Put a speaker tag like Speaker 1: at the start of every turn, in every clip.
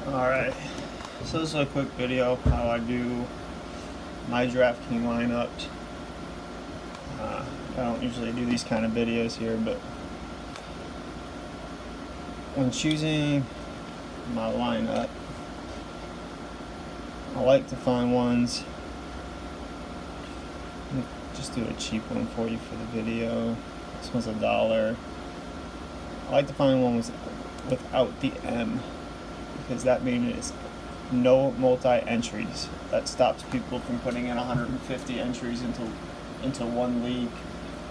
Speaker 1: Alright, so this is a quick video how I do my DraftKings lineups. I don't usually do these kind of videos here, but when choosing my lineup, I like to find ones. Let me just do a cheap one for you for the video. This one's $1. I like to find one without the M, because that means it's no multi-entries. That stops people from putting in 150 entries into one league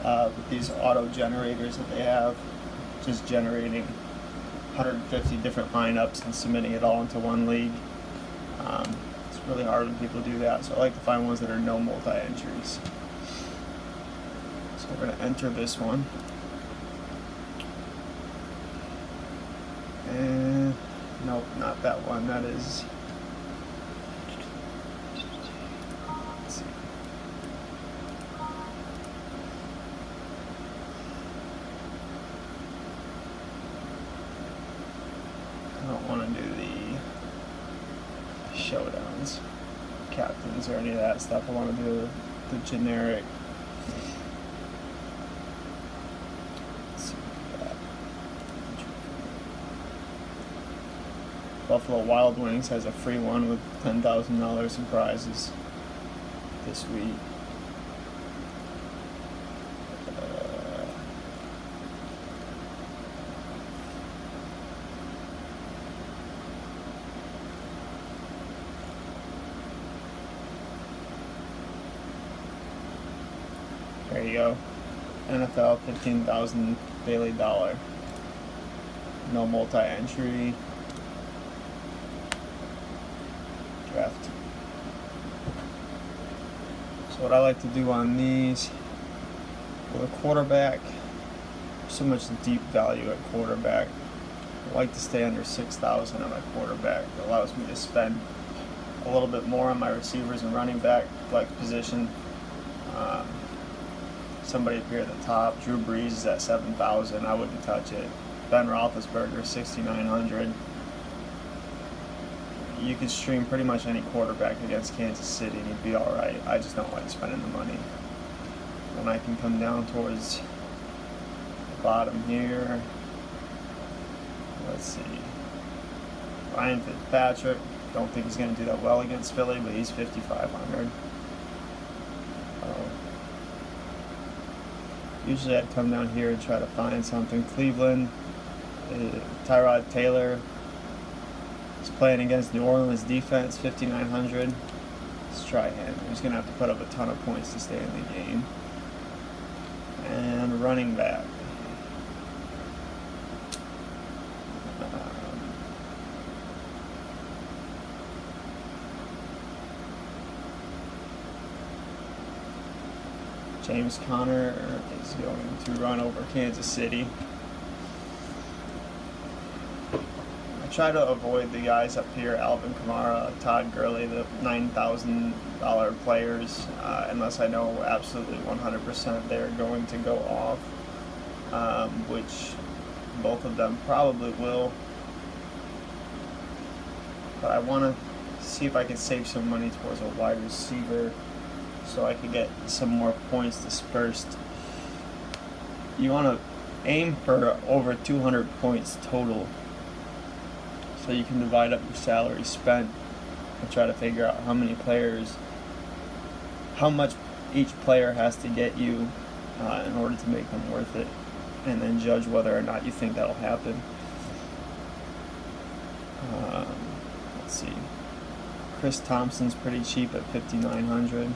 Speaker 1: with these auto generators that they have, just generating 150 different lineups and submitting it all into one league. It's really hard when people do that, so I like to find ones that are no multi-entries. So we're going to enter this one. And nope, not that one. That is, let's see. I don't want to do the showdowns, captains, or any of that stuff. I want to do the generic. Buffalo Wild Wings has a free one with $10,000 in prizes this week. There you go. NFL, 15,000 daily dollar. No multi-entry. Draft. So what I like to do on these, with a quarterback, so much deep value at quarterback. I like to stay under 6,000 on my quarterback. It allows me to spend a little bit more on my receivers and running back flex position. Somebody up here at the top, Drew Brees is at 7,000. I wouldn't touch it. Ben Roethlisberger, 6,900. You could stream pretty much any quarterback against Kansas City and you'd be alright. I just don't like spending the money. When I can come down towards the bottom here, let's see. Ryan Fitzpatrick, don't think he's going to do that well against Philly, but he's 5,500. Usually I'd come down here and try to find something. Cleveland, Tyrod Taylor is playing against New Orleans defense, 5,900. Let's try him. He's going to have to put up a ton of points to stay in the game. And running back. James Conner is going to run over Kansas City. I try to avoid the guys up here, Alvin Kamara, Todd Gurley, the $9,000 players, unless I know absolutely 100% they're going to go off, which both of them probably will. But I want to see if I can save some money towards a wide receiver, so I could get some more points dispersed. You want to aim for over 200 points total, so you can divide up your salary spent and try to figure out how many players, how much each player has to get you in order to make them worth it, and then judge whether or not you think that'll happen. Let's see. Chris Thompson's pretty cheap at 5,900.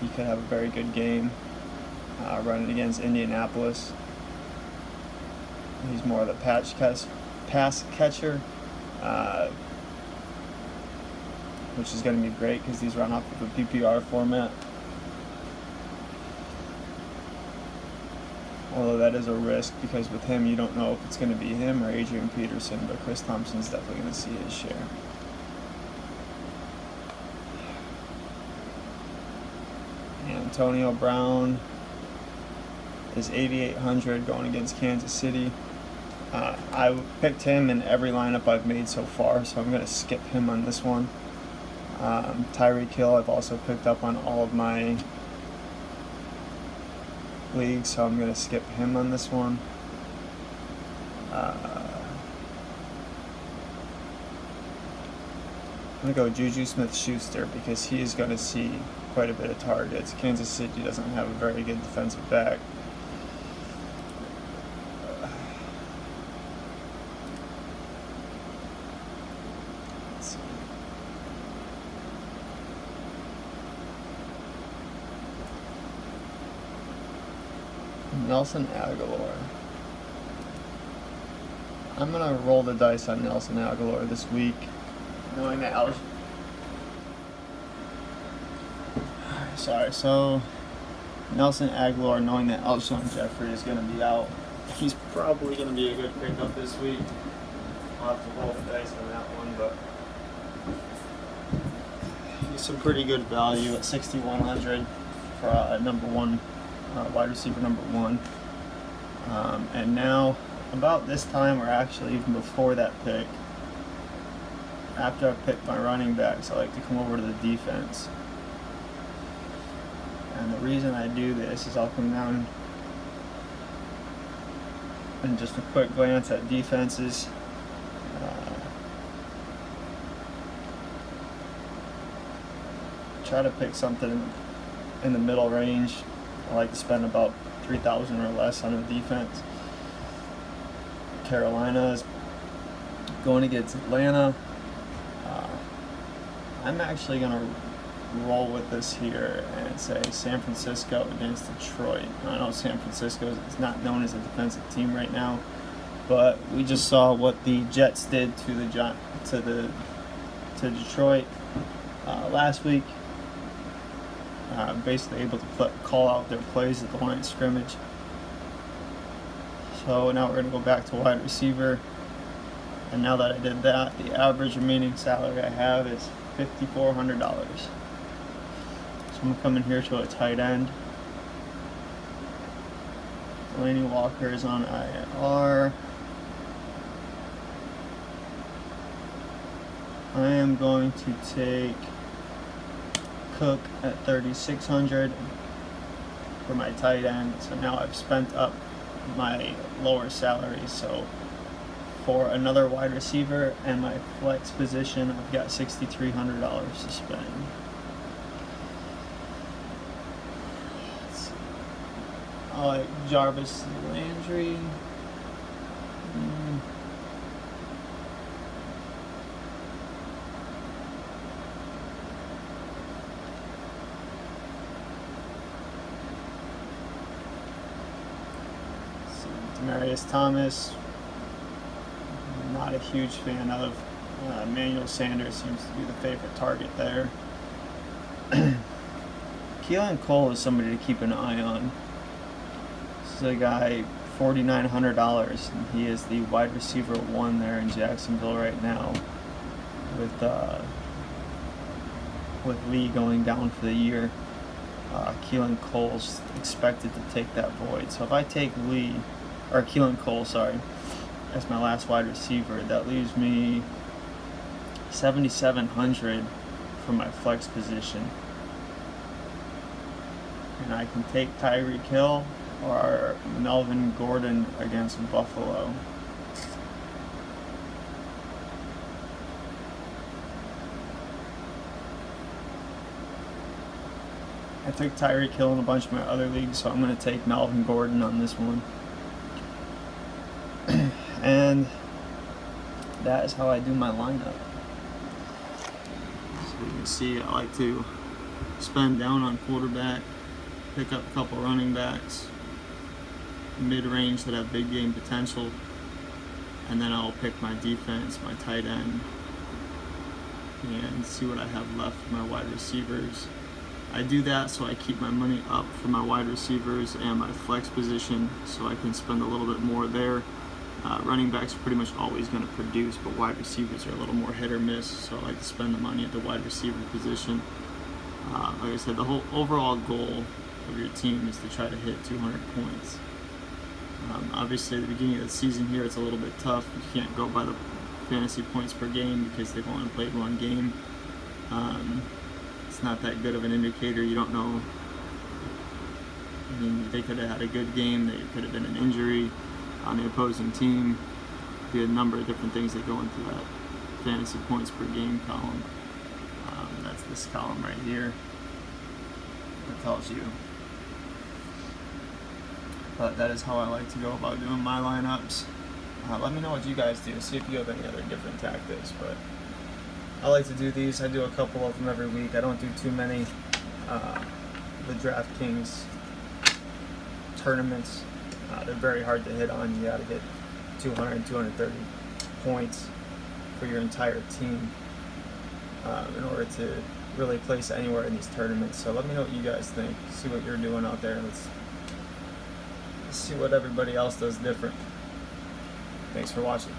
Speaker 1: He could have a very good game running against Indianapolis. He's more of the pass catcher, which is going to be great because these run off of a PPR format. Although that is a risk, because with him you don't know if it's going to be him or Adrian Peterson, but Chris Thompson's definitely going to see his share. Antonio Brown is 8,800 going against Kansas City. I picked him in every lineup I've made so far, so I'm going to skip him on this one. Tyreek Hill I've also picked up on all of my leagues, so I'm going to skip him on this one. I'm going to go Juju Smith-Schuster because he is going to see quite a bit of targets. Kansas City doesn't have a very good defensive back. Let's see. Nelson Agholor. I'm going to roll the dice on Nelson Agholor this week, knowing that so Nelson Agholor, knowing that Alshon Jeffrey is going to be out, he's probably going to be a good pickup this week. I'll have to roll the dice on that one, but he's some pretty good value at 6,100 for number one, wide receiver number one. And now, about this time, or actually even before that pick, after I pick my running backs, I like to come over to the defense. And the reason I do this is I'll come down and just a quick glance at defenses. Try to pick something in the middle range. I like to spend about 3,000 or less on a defense. Carolina is going against Atlanta. I'm actually going to roll with this here and say San Francisco against Detroit. I know San Francisco is not known as a defensive team right now, but we just saw what the Jets did to Detroit last week. Basically able to call out their plays at the line of scrimmage. So now we're going to go back to wide receiver. And now that I did that, the average remaining salary I have is $5,400. So I'm going to come in here to a tight end. Delaney Walker is on IR. I am going to take Cook at 3,600 for my tight end. So now I've spent up my lower salary. So for another wide receiver and my flex position, I've got $6,300 to spend. I like Jarvis Landry. Demaryius Thomas, not a huge fan of. Emmanuel Sanders seems to be the favorite target there. Keelan Cole is somebody to keep an eye on. This is a guy, $4,900, and he is the wide receiver one there in Jacksonville right now, with Lee going down for the year. Keelan Cole's expected to take that void. So if I take Keelan Cole, as my last wide receiver, that leaves me $7,700 for my flex position. And I can take Tyreek Hill or Melvin Gordon against Buffalo. I took Tyreek Hill in a bunch of my other leagues, so I'm going to take Melvin Gordon on this one. And that is how I do my lineup. So you can see I like to spend down on quarterback, pick up a couple running backs, mid-range that have big game potential, and then I'll pick my defense, my tight end, and see what I have left for my wide receivers. I do that so I keep my money up for my wide receivers and my flex position, so I can spend a little bit more there. Running backs are pretty much always going to produce, but wide receivers are a little more hit or miss, so I like to spend the money at the wide receiver position. Like I said, the whole overall goal of your team is to try to hit 200 points. Obviously, at the beginning of the season here, it's a little bit tough. You can't go by the fantasy points per game because they've only played one game. It's not that good of an indicator. You don't know. I mean, they could have had a good game. There could have been an injury on the opposing team. Be a number of different things that go into that fantasy points per game column. That's this column right here. That tells you. But that is how I like to go about doing my lineups. Let me know what you guys do. See if you have any other different tactics. But I like to do these. I do a couple of them every week. I don't do too many. The DraftKings tournaments, they're very hard to hit on. You got to get 200, 230 points for your entire team in order to really place anywhere in these tournaments. So let me know what you guys think. See what you're doing out there. Let's see what everybody else does different. Thanks for watching.